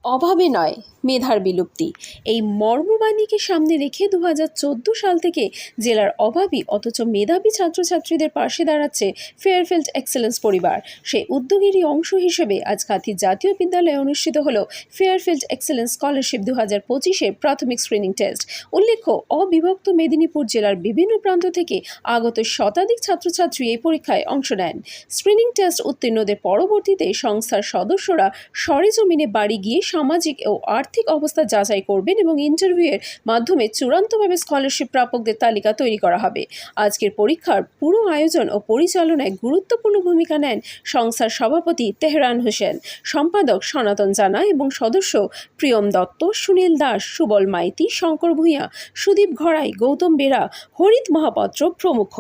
অভাবে নয়, মেধার বিলুপ্তি, এই মর্মবাণীকে সামনে রেখে 2014 সাল থেকে জেলার অভাবী অথচ মেধাবী ছাত্রছাত্রীদের পাশে দাঁড়াচ্ছে ফেয়ারফিল্ড এক্সেলেন্স পরিবার। সেই উদ্যোগেরই অংশ হিসেবে আজ কাঁথি জাতীয় বিদ্যালয়ে অনুষ্ঠিত হল ফেয়ারফিল্ড এক্সেলেন্স স্কলারশিপ 2025-এর প্রাথমিক স্ক্রিনিং টেস্ট। উল্লেখ্য, অবিভক্ত মেদিনীপুর জেলার বিভিন্ন প্রান্ত থেকে আগত শতাধিক ছাত্রছাত্রী এই পরীক্ষায় অংশ নেন। স্ক্রিনিং টেস্ট উত্তীর্ণদের পরবর্তীতে সংস্থার সদস্যরা সরেজমিনে বাড়ি গিয়ে সামাজিক ও আর্থিক অবস্থা যাচাই করবেন এবং ইন্টারভিউয়ের মাধ্যমে চূড়ান্তভাবে স্কলারশিপ প্রাপকদের তালিকা তৈরি করা হবে। আজকের পরীক্ষার পুরো আয়োজন ও পরিচালনায় গুরুত্বপূর্ণ ভূমিকা নেন সংস্থার সভাপতি তেহরান হোসেন, সম্পাদক সনাতন জানা এবং সদস্য প্রিয়ম দত্ত, সুনীল দাস, সুবল মাইতি, শঙ্কর ভূঁইয়া, সুদীপ ঘড়াই, গৌতম বেরা, হরিত মহাপাত্র প্রমুখ।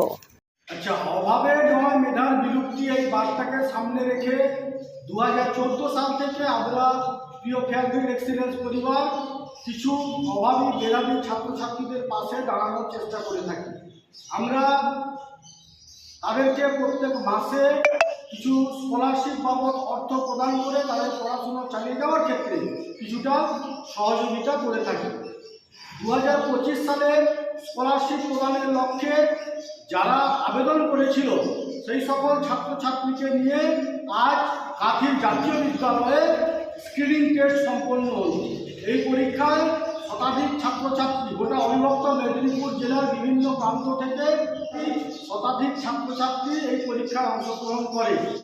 আচ্ছা, অভাবে নয় মেধার বিলুপ্তি এই বার্তাকে সামনে রেখে 2014 সাল থেকে আমরা প্রিয় ফেয়ারফিল্ড এক্সেলেন্স পরিবার কিছু অভাবী মেধাবী ছাত্রছাত্রীদের পাশে দাঁড়ানোর চেষ্টা করে থাকি। আমরা তাদেরকে প্রত্যেক মাসে কিছু স্কলারশিপ বাবদ অর্থ প্রদান করে তাদের পড়াশোনা চালিয়ে যাওয়ার ক্ষেত্রে কিছুটা সহযোগিতা করে থাকি। 2025 সালে স্কলারশিপ প্রদানের লক্ষ্যে যারা আবেদন করেছিল সেই সকল ছাত্রছাত্রীকে নিয়ে আজ কাঁথি জাতীয় বিদ্যালয়ে স্ক্রিনিং টেস্ট সম্পন্ন হল। এই পরীক্ষায় শতাধিক ছাত্রছাত্রী, গোটা অবিভক্ত মেদিনীপুর জেলার বিভিন্ন প্রান্ত থেকে শতাধিক ছাত্রছাত্রী এই পরীক্ষায় অংশগ্রহণ করে।